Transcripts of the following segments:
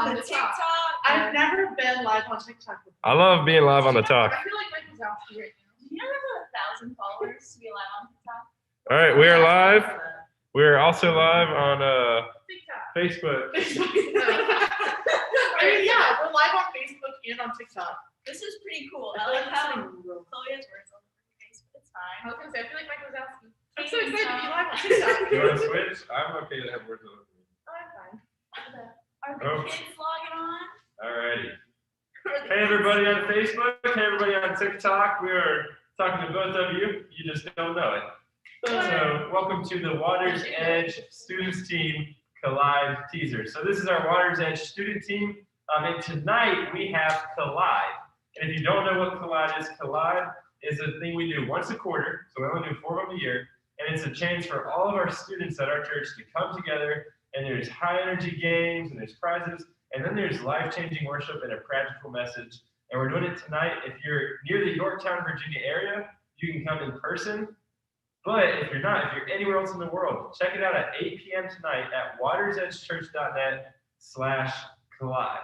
on the TikTok. I've never been live on TikTok before. I love being live on the talk. I feel like Mike was out here right now. You don't have 1,000 followers to be live on TikTok. All right, we are live. We are also live on TikTok. Facebook. I mean, yeah, we're live on Facebook and on TikTok. This is pretty cool. I like how Chloe has words on her face, but it's fine. I was gonna say, I feel like Mike was asking. I'm so Katie, excited to be Tom. live on TikTok. Do you want to switch? I'm okay to have words on it. I'm fine. Are the Oh. kids logging on? Alrighty. Hey everybody on Facebook. Hey everybody on TikTok. We are talking to both of you. You just don't know it. So welcome to the Water's Edge Students Team Collide teaser. So this is our Water's Edge student team. And tonight we have Collide. And if you don't know what Collide is a thing we do once a quarter. So we only do 4 of them a year. And it's a chance for all of our students at our church to come together. And there's high energy games and there's prizes. And then there's life-changing worship and a practical message. And we're doing it tonight. If you're near the Yorktown, Virginia area, you can come in person. But if you're not, if you're anywhere else in the world, check it out at 8 p.m. tonight at watersedgechurch.net/collide.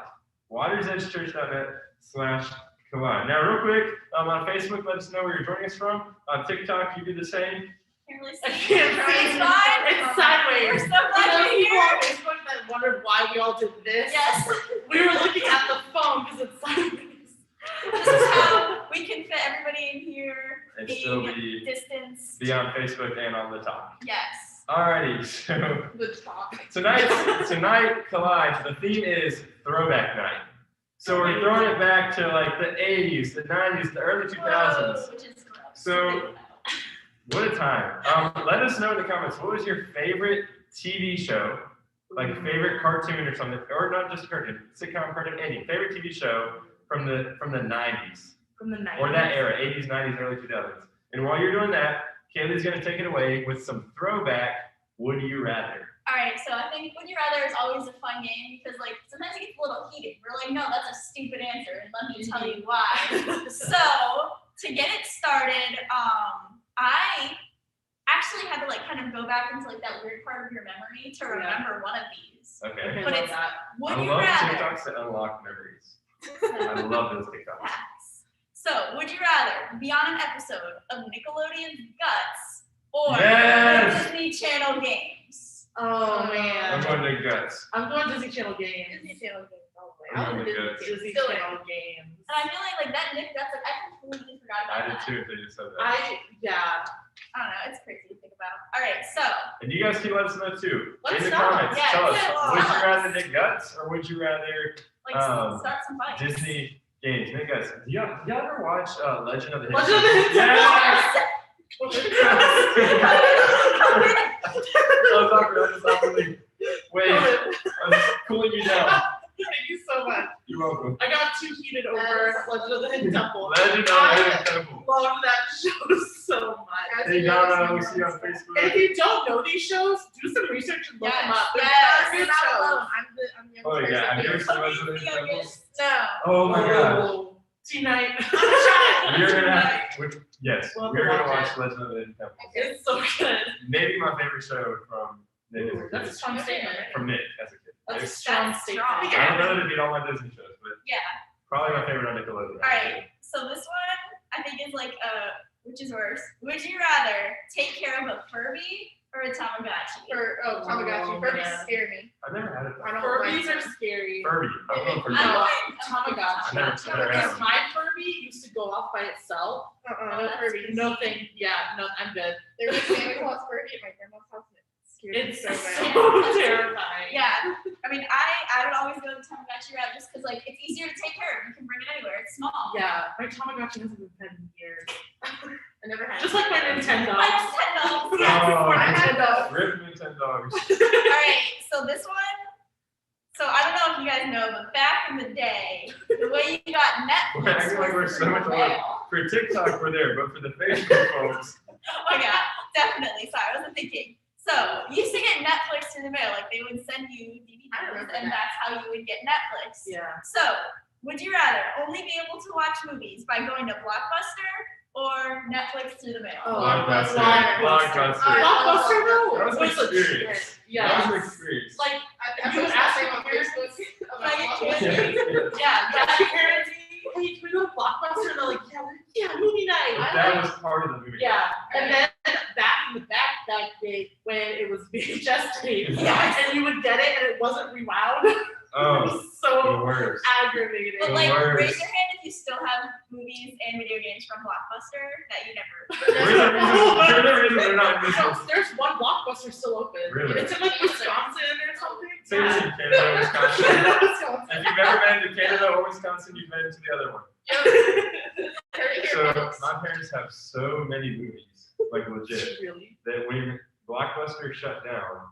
watersedgechurch.net/collide. Now, real quick, on Facebook, let us know where you're joining us from. On TikTok, you do the same. Can't really see. I can't It's see. fine. It's sideways. We're so glad you're People here. on Facebook that wondered why we all did this. Yes. We were looking at the phone because it's sideways. This is how we can fit everybody in here. And still being distanced. be on Facebook and on the talk. Yes. Alrighty, so The top. tonight, Collide, the theme is Throwback Night. So we're throwing it back to like the 80s, the 90s, the early 2000s. Which is gross. So- What a time. Let us know in the comments, what was your favorite TV show, like favorite cartoon or something, or not just a cartoon, sitcom, cartoon, any favorite TV show from the 90s, From the 90s. or that era, 80s, 90s, early 2000s. And while you're doing that, Kaylee's gonna take it away with some throwback Would You Rather. All right, so I think Would You Rather is always a fun game because, like, sometimes it gets a little heated. We're like, no, that's a stupid answer, and let me tell you why. So, to get it started, I actually had to, like, kind of go back into, like, that weird part of your memory to remember one of these. Okay. But it's Would I You love Rather? TikToks that unlock memories. I love those TikToks. Facts. So, would you rather be on an episode of Nickelodeon's Guts or Yes! Disney Channel Games? Oh I'm man. going to Guts. I'm going Disney Channel games. Disney Channel Games. I'm going to Guts. Disney Still Channel games. And I feel like that Nick Guts, like, I completely forgot about I did that. too if they just said that. I don't know, it's crazy to think about. All right, so And you guys can let us know too. Let In us the know. comments, Yeah, tell us, yeah, would tell you us. rather Nick Guts or would you rather like start some fights. Disney games? Nick Guts. Do y'all ever watch Legend of the Hidden Legend of the Temple? Hidden I was awkward. Wait, I'm cooling you down. Thank you so much. You're welcome. I got too heated over Legend of the Hidden Temple. Legend of the Hidden Temple. Love that show so much. Hey Donna, we see you on And if Facebook. you don't know these shows, do some research and look them up. They're Yes, good you're not shows. alone. I'm the Oh youngest yeah, have you ever person seen Legend of the The Hidden Temple? youngest. No. Oh my gosh. Tonight. We're gonna yes, We'll we're gonna watch watch Legend of the Hidden Temple. It's so good. Maybe my favorite show from Nick as a That's a kid. strong statement. From Nick as a kid. That's a It's- strong That's statement. strong. I don't know that it beat all my Disney shows, but Yeah. probably my favorite on Nickelodeon. All right. So this one I think is like which is worse? Would you rather take care of a Furby or a Tamagotchi? Tamagotchi. Furbies scare me. I've never had it. Furbies are scary. Furby. I love Furby. I'm No, going Tamagotchi. Never had Because it. my Furby used to go off by itself. no Furbies. No thing. Yeah, no, I'm good. There was Santa Claus Furby at my grandma's house and it scared It's me so bad. so terrifying. Yeah, I mean, I would always go the Tamagotchi route just because, like, it's easier to take care of. You can bring it anywhere. It's small. Yeah, my Tamagotchi hasn't been fed in years. I never had Just like my Nintendo. I just had those. Oh, Yes. Rip Nintendo. All right, so this one. So I don't know if you guys know, but back in the day, the way you got We're Netflix acting like we're was so through much the more. mail. For TikTok, we're there, but for the Facebook folks, Oh yeah, definitely. Sorry, I wasn't thinking. So you used to get Netflix through the mail, like they would send you I DVDs, remember and that. that's how you would get Netflix. Yeah. So would you rather only be able to watch movies by going to Blockbuster or Netflix through the mail? Oh, Blockbuster. Blockbuster. Blockbuster. Blockbuster, no. That was an Was a- experience. Yeah. That was an experience. Like, I you was ask asking on me- Facebook Like, about Yeah, that parents, hey, can we go to Blockbuster? And they're like, yeah, movie night. That was part of the movie. Yeah, and then back in the back day when it was VHS tape, Yes. and you would get it and it wasn't rewound. It Oh, was the so worst. aggravating. But The like, worst. raise your hand if you still have movies and video games from Blockbuster that you never. We're the reason they're not in this No, one. there's one Blockbuster still open. Really? It's in like Wisconsin or something. Same as in Canada, Wisconsin. If you've ever been to Canada or Wisconsin, you've been to the other one. So my parents have so many movies, like legit, Really? that when Blockbuster shut down,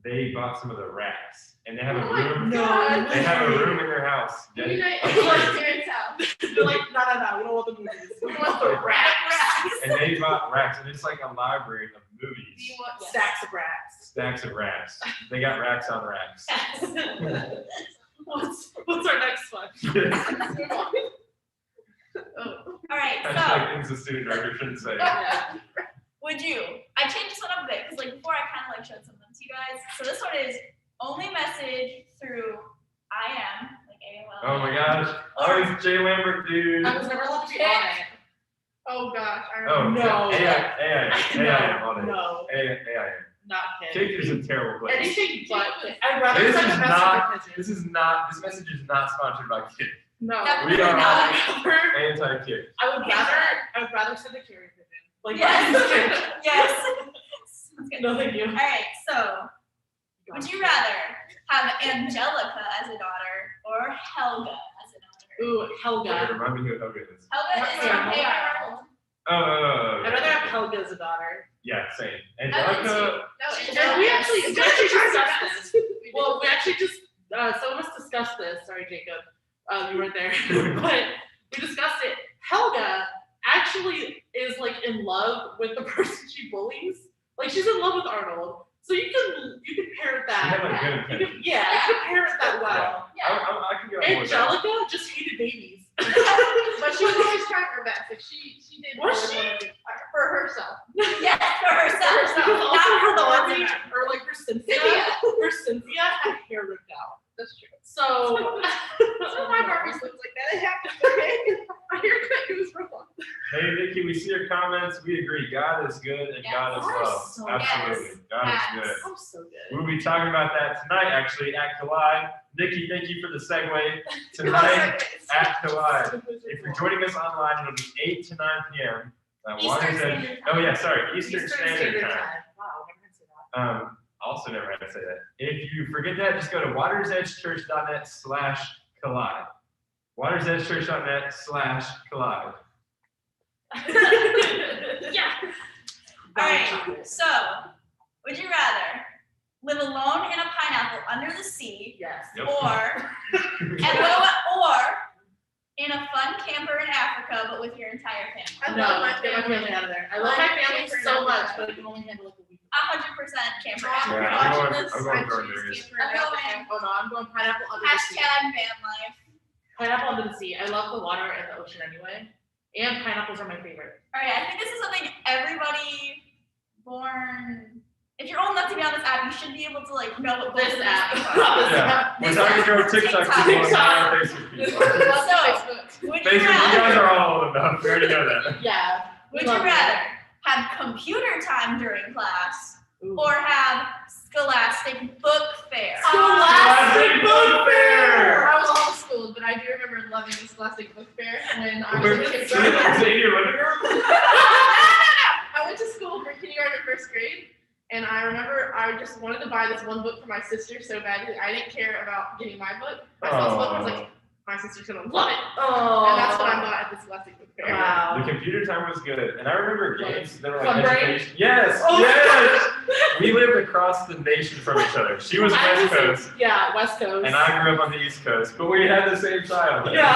they bought some of the racks, and they have a Oh my room. God. They have a room in their house. Movie night Upstairs. at my parents' house. They're like, no, we don't want the movies. We want the racks. And they bought racks, and it's like a library of Do movies, you want Stacks of racks. stacks of racks. They got racks on racks. What's our next one? Oh. All right, so Hashtag things the student director shouldn't say. would you? I changed this one up a bit because like before I kind of like showed something to you guys. So this one is only message through IM like AOL. Oh my gosh, I was Jay Lambert, dude. I was never allowed to be on it. Oh gosh, I Oh, remember. No. AI on it. No, AI. not Kid. Kick is a terrible place. Anything but Kid. I'd rather This send is a message not- to Pigeon. This message is not sponsored by Kick. No. Definitely We are not. Anti-Kick. I would rather send a carry pigeon. Like Yes. Yes. Sounds good. No, thank you. All right, so would you rather have Angelica as a daughter or Helga as a daughter? Ooh, Okay, Helga. remind me who Helga is. Helga is Yeah. from AR. Oh, I'd rather have Helga as a daughter. yeah, same. I would Angelica. No, And we actually discussed this. We Well, did. we actually just, some of us discussed this. Sorry, Jacob. You weren't there. But we discussed it. Helga actually is like in love with the person she bullies. Like she's in love with Arnold. So you can parent She had that. like good You intentions. can, yeah, you can parent that well. I can get on board with that. Angelica just hated babies. But she was always trying her best. Like she did. Was what she? wanted to do for herself. Yes, for herself. Because also Not her for the Barbie, world. or like her Cynthia, had hair ripped out. That's true. So Some of my Barbies look like that. It happens. Okay. My haircut was wrong. Hey, Nikki, we see your comments. We agree. God is good and Yes. God is God is love. so Absolutely. good. God Yes. is good. I'm so good. We'll be talking about that tonight, actually, at Collide. Nikki, thank you for the segue. Tonight at Collide. If you're joining us online, it'll be 8 to 9 p.m. Eastern Water's Edge- Standard Oh, Time. yeah, sorry. Eastern Standard Time. Wow, I never said that. Also never had to say that. If you forget that, just go to watersedgechurch.net/collide. watersedgechurch.net/collide. Yeah. All right. So, would you rather live alone in a pineapple under the sea, Yes. Yep. or in a fun camper in Africa, but with your entire family? I No, love my get my family. family out of there. I love my family so much, but I can only handle like a week. 100% camper. in Yeah, Africa. I'm going Gardner's. Oh no, I'm going pineapple under the sea. Hashtag van life. Pineapple under the sea. I love the water and the ocean anyway. And pineapples are my favorite. All right, I think this is something everybody born. If you're old enough to be on this app, you should be able to like know what This both of app. these are. Yeah, we're talking to our TikTok TikTok. people and not our Facebook people. So, would you Facebook, you guys rather? are all old enough. We already know that. Yeah. Would you love rather have computer time during class Ooh. or have Scholastic Book Fair? Scholastic Book Fair! I was homeschooled, but I do remember loving the Scholastic Book Fair when I was We're in in kindergarten. your living room? I went to school for kindergarten and first grade, and I remember I just wanted to buy this one book for my sister so badly. I didn't care about getting my book. I saw this book, I was like, my sister's gonna love it. Oh. And that's what I bought at the Scholastic Book Fair. Wow. The computer time was good, and I remember games that were Fun like break? education. Yes, Oh. yes. We lived across the nation from each other. She was I West Coast, Yeah, West Coast. and I grew up on the East Coast, but we had the same childhood. Yeah.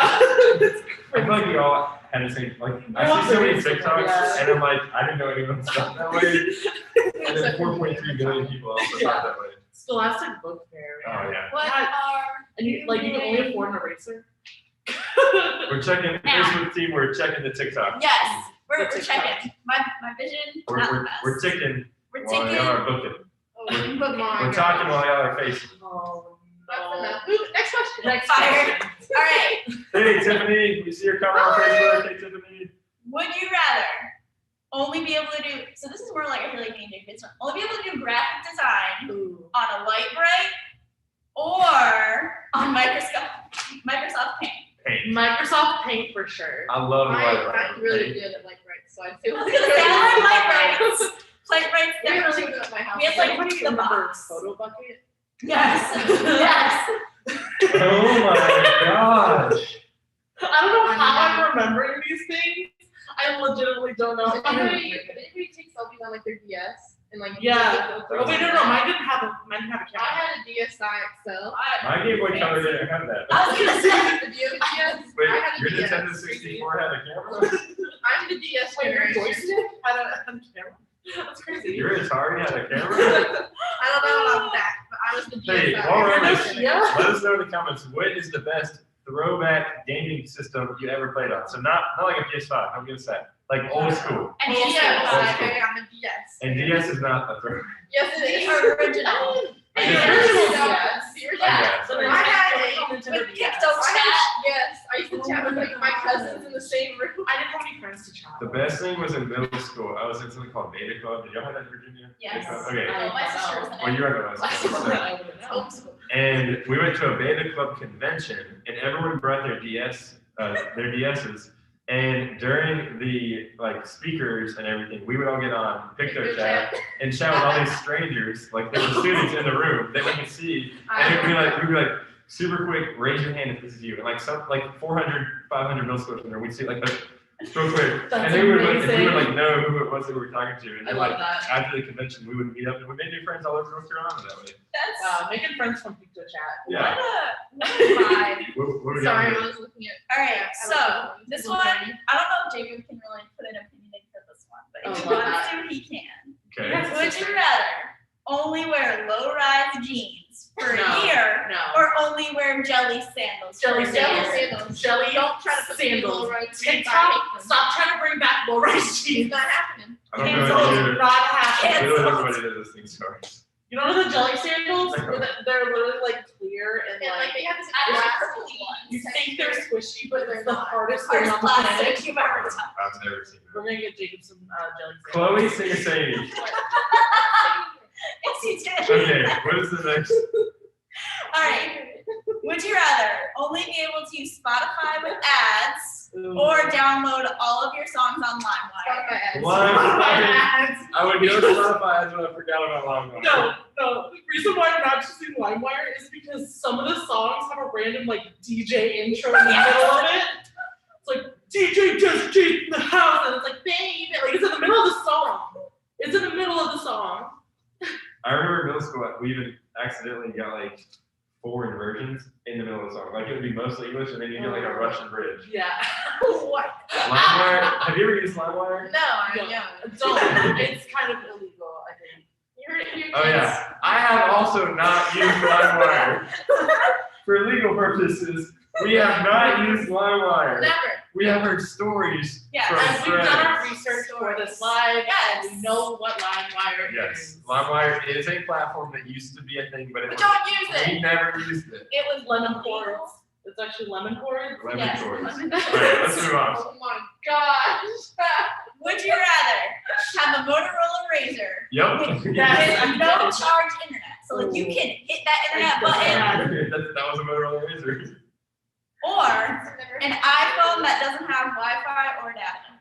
I feel like we all had the same. Like I see so many TikToks, Yeah. and I'm like, I didn't know anyone thought that way. And then 4.3 billion people also thought that way. Scholastic Book Fair. Oh man. yeah. What God. are And you can only afford an eraser. We're checking Now. Facebook team. We're checking the TikTok. yes? We're The checking. My vision. Not the best. We're ticking We're while ticking. y'all are booking. Oh, but mine. We're talking while y'all are facing. Oh That's enough. Ooh, next question. Next Fired. question. All right. Hey, Tiffany, we see your comment on Facebook. Hey, Tiffany. Would you rather only be able to do? So this is more like I feel like being a only be able to do graphic design Ooh. on a light bright or on Microsoft Paint. Hey, Microsoft Paint for sure. I love the light I'm really good at light brights, so I feel I was gonna say I like light brights. Light brights We have definitely. two at my house. We have like What do you the remember? box. Photo bucket? Yes. Yes. Oh my gosh. I don't know how I'm remembering these things. I legitimately don't know. Did anybody take selfies on like their DS and like? Yeah. Oh wait, no, mine didn't have a I camera. had a DSi XL. My Game Boy Color didn't have that. I was gonna say. The DS. Wait, I had a your DS. Nintendo 64 had a camera? I'm the DS Wait, your generation. joystick had a camera? That's crazy. Your Atari had a camera? I don't know about that, but I was the DSi. Hey, while we're on You're this, no Kia? let us know in the comments, what is the best throwback gaming system you ever played on? So not like a PS5, I'm gonna say, like old school. And Oh, yes, yeah, school. I'm a DS. And DS is not a throwback. Yes, it is. the original. And Yeah. the original Yes. DS. Yeah. So I there's I had Nintendo With DS. Picto Chat. Yes, I used to chat with like my cousins in the same room. I didn't have any friends to chat The with. best thing was in middle school. I was in something called Beta Club. Did y'all have that in Virginia? Yes. Beta Club? Okay. Oh, my sister was in Well, it. you recognize I it. wouldn't know. Homeschool. And we went to a Beta Club convention, and everyone brought their their DSs. And during the like speakers and everything, we would all get on Picto Chat and chat with all these strangers, like there were students in the room that we could see, and we'd be like, super quick, raise your hand if this is you, and like 400, 500 middle schoolers in there, we'd see like real quick, That's and we would amazing. like know who it was that we were talking to, and I then love like that. after the convention, we would meet up and we made new friends all over North Carolina that way. That's Wow, making friends from Picto Chat. Yeah. what a vibe. What we Sorry, got I was looking at. All right, I so don't know. this one, I don't know if Jacob can really put an opinion for this one, but if Oh, he love wants that. to, he can. Okay. Yes. Would you rather only wear low-rise jeans for No. a year No. or only wear jelly sandals for Jelly a sandals. year? Sandals. Jelly Don't try to put me in sandals. low right. I TikTok, hate them. stop trying to bring back low-rise It's jeans. not happening. I don't know Cancel, what you not happening. I literally know what it is, this thing starts. You don't know the jelly sandals? Where they're literally like clear and And like like they have this I like glass purple ones. you think they're squishy, but They're it's the not. hardest thing Hardest on the planet. plastic you've ever touched. I've never seen We're that. gonna get Jacob some jelly sandals. Chloe, sing a Sadie. It's each Okay, what is the next? All right. Would you rather only be able to use Spotify with ads Ooh. or download all of your songs on LimeWire? Spotify ads. LimeWire. I would go to Spotify as well. I forgot about LimeWire. No. The reason why I'm not choosing LimeWire is because some of the songs have a random like DJ intro in the middle of it. It's like DJ just in the house, and it's like baby, like it's in the middle of the song. It's in the middle of the song. I remember in middle school, we even accidentally got like foreign versions in the middle of the song. Like it would be mostly English, and then you get like a Russian bridge. Yeah. What? LimeWire. Have you ever used LimeWire? No, I No. don't. Don't. It's kind of illegal, I think. You heard it here. Oh yeah. I have also not used LimeWire. For legal purposes, we have not used LimeWire. Never. We have heard stories Yeah, from And we've done our friends. research for this live, Yes. and we know what LimeWire Yes, is. LimeWire is a platform that used to be a thing, but it But was, don't use we it. never used it. It was Lemon illegal. chords. It's actually lemon chords. Lemon Yes, chords. lemon Alright, let's move on. Oh my gosh. Would you rather have a Motorola Razr Yep. Yes. with no charge internet? So like you can hit that internet button, that was a Motorola Razr. or an iPhone that doesn't have Wi-Fi or data.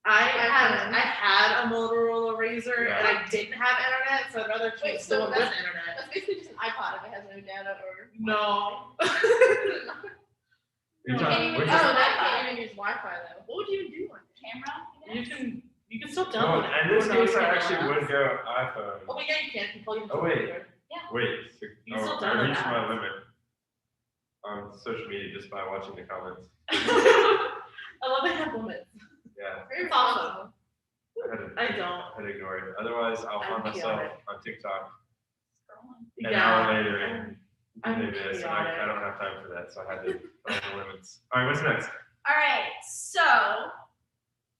I had a Motorola Razr Yeah. and I didn't have internet, so I'd rather Wait, choose so the one with that's- internet. That's basically just an iPod if it has no data or. No. You're You can't talking- even which use is- Oh, it. that can't even use Wi-Fi though. What would you even do on it? Camera? I You guess? can still Well, download it. in this Who case, knows? I actually would go iPhone. Oh, but yeah, you can. You can plug it into Oh, wait. the computer. Wait, You can still I download reached my apps. limit on social media just by watching the comments. I love they have limits. Yeah, Very It's awesome. responsible. I had I don't. to ignore it. Otherwise, I'll I'm find myself chaotic. on TikTok Scrolling. an Yeah. hour later and I'm do this, and I chaotic. don't have time for that, so I had to put the limits. All right, what's next? All right, so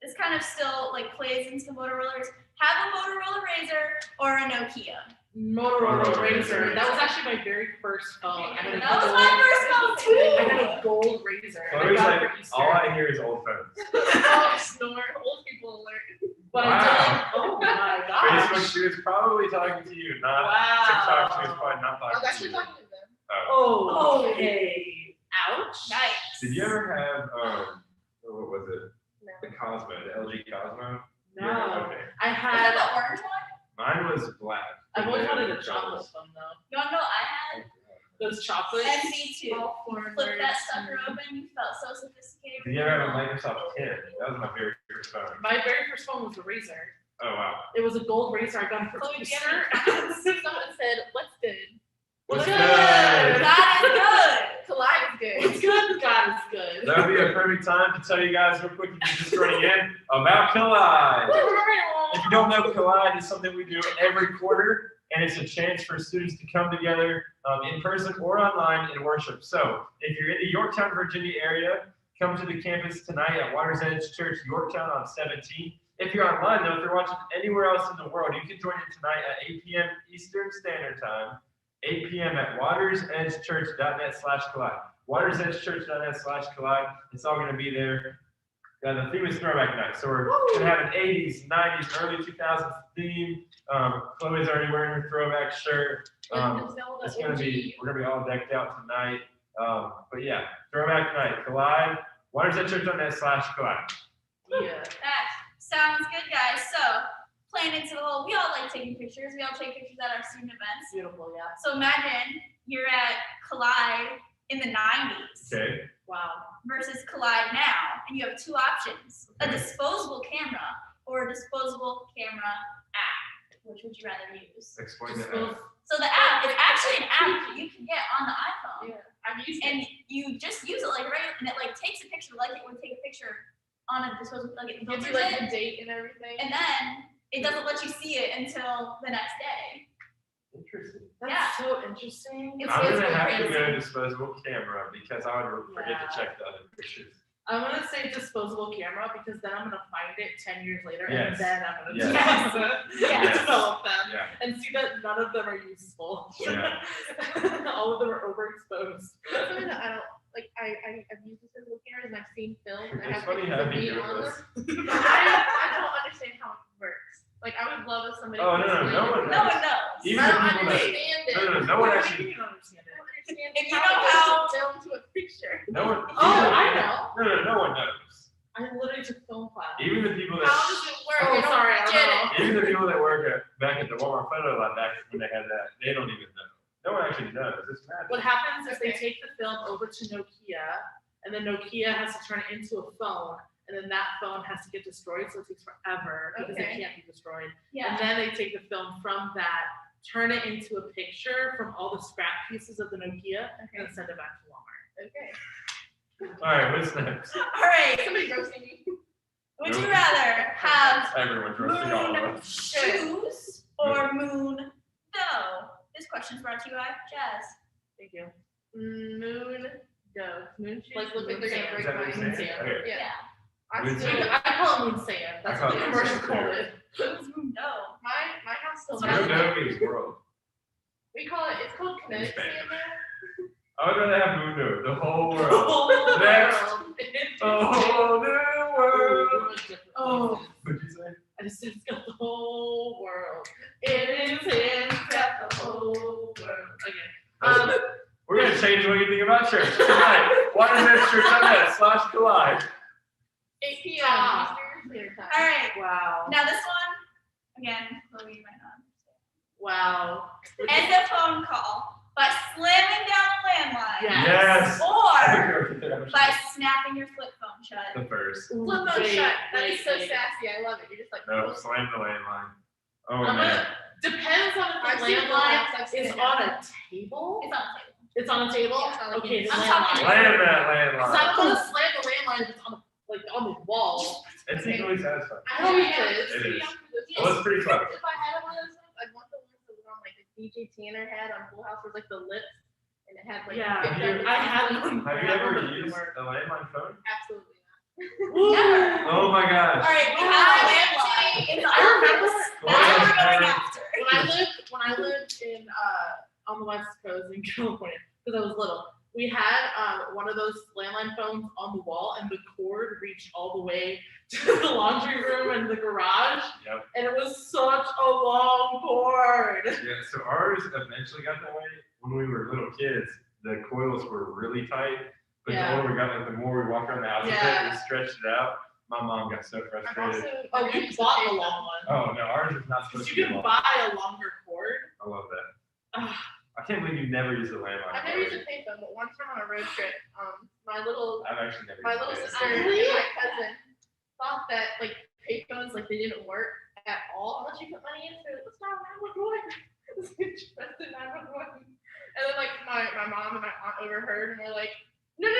this kind of still like plays into Motorola's. Have a Motorola Razr or a Nokia. Motorola Motorola Razr. Razr. That was actually my very first phone. I had a That was gold- my first phone I too. had a gold Razr. and I Chloe's got like, it for Easter. all I hear is old phones. Oh, snore. Old people alert. But Wow. I did. Oh my Facebook, gosh. she was probably talking to you, not Wow. TikTok. She was probably not I was talking to actually you. talking to them. Oh. Oh, okay. Ouch. Nice. Did you ever have what was it? No. The Cosmo, the LG Cosmo. No. Yeah, okay. I Was it had. the orange one? Mine was black. I've always They had wanted a the chocolate chocolate. phone though. You wanna know what I had? Those chocolates. NV2. All foreign Flip that words. sucker open, you felt so sophisticated. Did you ever have a Microsoft 10? That was my very first phone. My very first phone was a Razr. Oh wow. It was a gold Razr. I got it for Chloe, do you Easter. have Someone said, what's good? What's good? good? That is good. Collide is good. It's good. God, it's good. That would be a perfect time to tell you guys real quick, if you're just joining in, about Collide. If you don't know, Collide is something we do every quarter, and it's a chance for students to come together in person or online in worship. So if you're in the Yorktown, Virginia area, come to the campus tonight at Waters Edge Church, Yorktown on 17th. If you're online, though, if you're watching anywhere else in the world, you can join in tonight at 8 p.m. Eastern Standard Time, 8 p.m. at watersedgechurch.net/collide. Watersedgechurch.net/collide. It's all going to be there. The theme is Throwback Night. So we're going to have an 80s, 90s, early 2000s theme. Chloe's already wearing her throwback shirt. It's going to be, we're going to be all decked out tonight. But yeah, Throwback Night, Collide, watersedgechurch.net/collide. Yeah. That sounds good, guys. So, playing into the whole, we all like taking pictures. We all take pictures at our student events. Beautiful. Yeah. So imagine you're at Collide in the 90s Okay. Wow. versus Collide now, and you have two options: a disposable camera or a disposable camera app. Which would you rather use? Explain the Disposable- app. So the app is actually an app that you can get on the iPhone, Yeah, I've used and it. you just use it like right, and it like takes a picture like it would take a picture on a disposable, like it Gives filters you like it, the date and everything. and then it doesn't let you see it until the next day. Interesting. That's Yeah. so interesting. It's I'm really gonna have to crazy. go disposable camera because I would forget Yeah. to check the other pictures. I'm gonna say disposable camera because then I'm gonna find it 10 years later Yes. and then I'm gonna Yes. Yes. develop them Yeah. and see that none of them are useful. Yeah. All of them are overexposed. That's something that I don't like. I've used disposable cameras and I've seen film. And I It's have funny pictures of having me you on with them. us. I don't understand how it works. Like I would love if somebody. Oh, could no, explain no it. one No one knows. Even I the don't people that, understand it. no one What do actually, you mean you don't understand I it? don't understand If you how know it how- goes film to a picture. no one. Oh, even- I know. No one knows. I literally took film class. Even the people How that, does it work? Oh, I don't sorry, I don't get know. it. even the people that work back at the Walmart photo lab back when they had that, they don't even know. No one actually knows. It's magic. What happens is they Okay. take the film over to Nokia, and then Nokia has to turn it into a phone, and then that phone has to get destroyed, so it takes forever because Okay. it can't be destroyed. Yeah. And then they take the film from that, turn it into a picture from all the scrap pieces of the Nokia, and then send it back to Walmart. Okay. All right, what's next? All right. Somebody roasting me. Would you rather have Everyone's roasting all of moon us. shoes or moon dough? This question's brought to you by Jazz. Thank you. Moon dough. Moon shoes. Like look moon like they're sand. gonna Is that what break you're my saying? sand. Okay. Yeah. I Moon still, sand. I call it moon sand. That's I what call the it commercial moon called sand. it. Who's moon dough? my house still Moon has Moon it. dough means world. We call it. It's called kinetic Spain. sand now. I would rather have moon dough, the whole world. Oh, Next. world. A whole new world. Oh, What'd you say? I just said it's got the whole world. It is in got the whole world. Okay. We're gonna change what you think about church tonight. Watersedgechurch.net/collide. 8 p.m. Ah. Eastern Standard Time. All right. Wow. Now this one, again, Chloe you might not understand. Wow. End a phone call by slamming down the landline. Yeah. Yes. Or by snapping your flip phone shut. The first. Flip phone Wait, shut. That wait, is so wait. sassy. I love it. You're just like. No, slam the landline. Oh I'm man. gonna, depends on if I've the seen landline I've seen is it on happen. a table. It's on the table. It's on a table? Yeah, Okay, the I'm talking- landline. Slam that Because I landline. don't want to slam the landline if it's on the, like, on the wall. It's equally satisfying. I Oh, know it it is. It is. is. Well, it's pretty clever. If I had one of those ones, I'd want the ones that was on like the DJ Tanner had on Full House, was like the lips, and it had like. Yeah, Have you- I had one. Have you I ever remember used it a landline phone? Absolutely not. Never. Oh my All gosh. right, we Wow. have a landline in the I remember- office. That's what we're going after. When I lived on the West Coast in California because I was little. We had one of those landline phones on the wall, and the cord reached all the way to the laundry room and the garage. Yep. And it was such a long cord. Yeah, so ours eventually got that way when we were little kids. The coils were really tight, but Yeah. the older we got, like the more we walked around the house with it, Yeah. we stretched it out. My mom got so I'm frustrated. also. We bought the long one. Oh no, ours is not supposed Because to you be can long. buy a longer cord. I love that. Ugh. I can't believe you never used a landline. I've never used a payphone, but once we're on a road trip, my little I've actually never my used little it. sister and Really? my cousin thought that like payphones like they didn't work at all unless you put money in. So let's dial 911. Let's get trusted 911. And then like my mom and my aunt overheard and were like, no,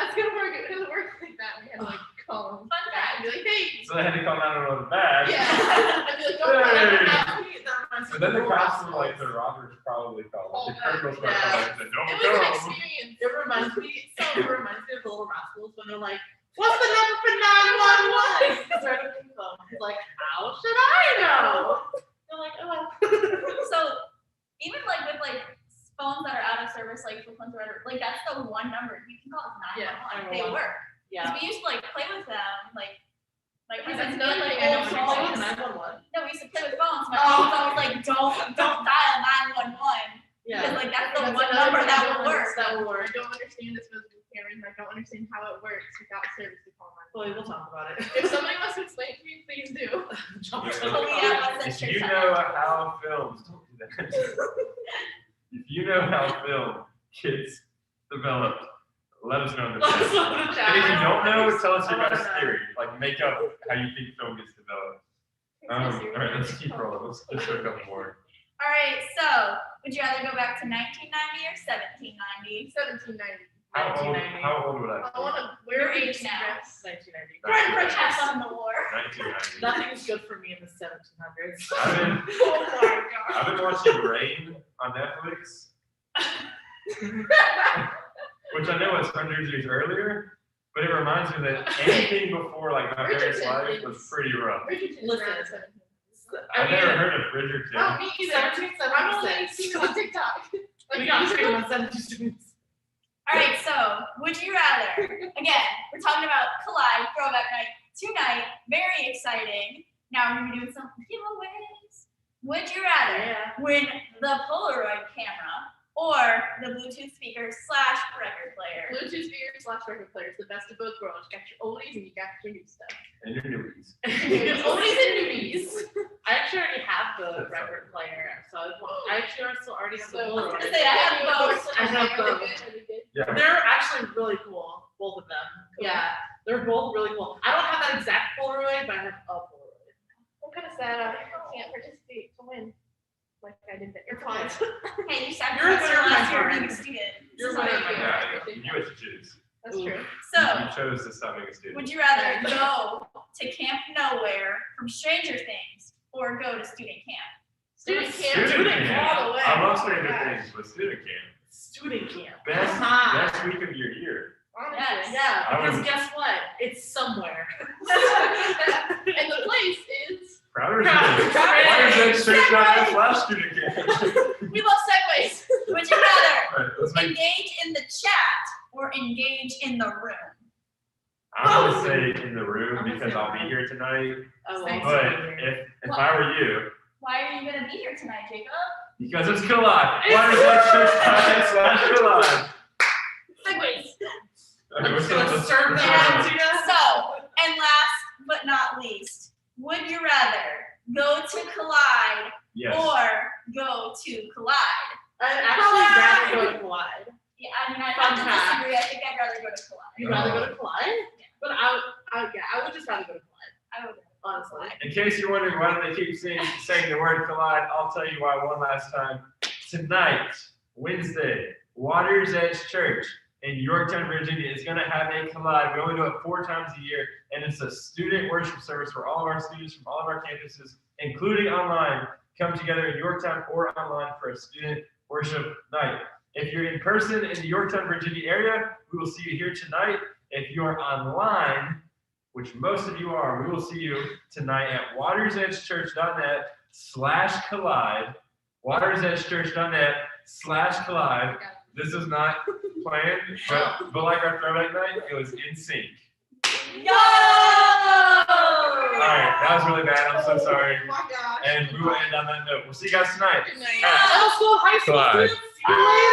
that's gonna work. It doesn't work like that. And we had to like call them Fun back and be like, hey. So they had to call 911 back. Yeah. I'd be like, don't call Hey. 911. And then the cops were like, the robbers probably called. The criminals probably called and said, It don't was an go. experience. It reminds me of the Little Rascals when they're like, what's the number for 911? Because they're on the phone. It's like, how should I know? They're like, oh well. So even like with like phones that are out of service, like flip phones or whatever, like that's the one number you can call. It's 911. Yeah, They 911. work. Yeah. 'Cause we used to like play with them, like my That's cousins another had, like thing I old don't phones. understand. 911. No, we used to play with phones. My Oh. mom's always like, don't dial 911 because Yeah. like that's the That's one another number thing that I will don't work. That will I work. don't understand this with Karen. I don't understand how it works without service to call 911. Well, we'll talk about it. If somebody wants to explain to me, please do. Jump Yeah. to the Oh, phone. yeah, that's If true. you know how films, don't do that. If you know how film gets developed, let us know in the Let us chat. know in the chat. And if you don't know, tell us your I wanna guys' know. theory. Like, make up how you think film gets developed. All right, let's keep rolling. Let's do a couple more. All right, so would you rather go back to 1990 or 1790? 1790. How old would I I be? want to wear Your a age now. dress. 1990. Right, protest on the war. 1990. Nothing's good for me in the 1700s. Oh my god. I've been watching Rain on Netflix, which I know is hundreds of years earlier, but it reminds me that anything before like my parents' life was pretty rough. Bridgerton Listen. around 17. I've never heard of Bridgerton. Oh, me either. 1776. I'm only seen it on TikTok. We got trained on 17 students. All right, so would you rather? Again, we're talking about Collide Throwback Night tonight. Very exciting. Now we're gonna be doing some giveaways. Would you rather Yeah. win the Polaroid camera or the Bluetooth speaker / record player? Bluetooth speaker / record player is the best of both worlds. You got your oldies and you got your new stuff. And your newbies. Oldies and newbies. I actually already have the record player, so I actually also already have the So, Polaroid. gonna say, I have both. I have both. Yeah. They're actually really cool, both of them. Cool. Yeah, they're both really cool. I don't have that exact Polaroid, but I have a Polaroid. I'm kind of sad I can't participate to win like I did the AirPods. Hey, you sacrificed You're a winner, your last my year friend. being a student. You're a So, winner, my Yeah, friend. you had to choose. That's Ooh. true. So, You chose to stop being a student. would you rather go to Camp Nowhere from Stranger Things or go to student camp? Student camp. Student camp. All the way. I love Oh my Stranger gosh. Things, but student camp. Student camp. Best, Come on. best week of your year. Honestly. Yeah, I because would- guess what? It's somewhere. And the place is. Prouder Proud. Why is that straight Segway. slash student camp? We love segues. Would you rather All right, let's make. engage in the chat or engage in the room? I'm gonna say in the room I'm gonna because say I'll room. be here tonight. Oh, Same. But if I were you, Why are you gonna be here tonight, Jacob? because it's Collide. Why is that slash Collide? Segues. Okay, I'm what's just gonna the- serve what's that the- to you. So, and last but not least, would you rather go to Collide Yes. or go to Collide? I'd actually rather go to Collide. Yeah, I mean, I Fun have to fact. disagree. I think I'd rather go to Collide. You'd rather go to Collide? But I would just rather go to Collide, I would. honestly. In case you're wondering why do they keep saying the word collide, I'll tell you why one last time. Tonight, Wednesday, Waters Edge Church in Yorktown, Virginia is going to have a collide. We only do it 4 times a year, and it's a student worship service where all of our students from all of our campuses, including online, come together in Yorktown or online for a student worship night. If you're in person in the Yorktown, Virginia area, we will see you here tonight. If you are online, which most of you are, we will see you tonight at watersedgechurch.net/collide, watersedgechurch.net /Clyde. This was not planned, but like our throwback night, it was in sync. Yo! Alright, that was really bad. I'm so sorry. Oh my gosh. And we will end on that note. We'll see you guys tonight. Good night. At Middle school, high school Clyde. students, see you later.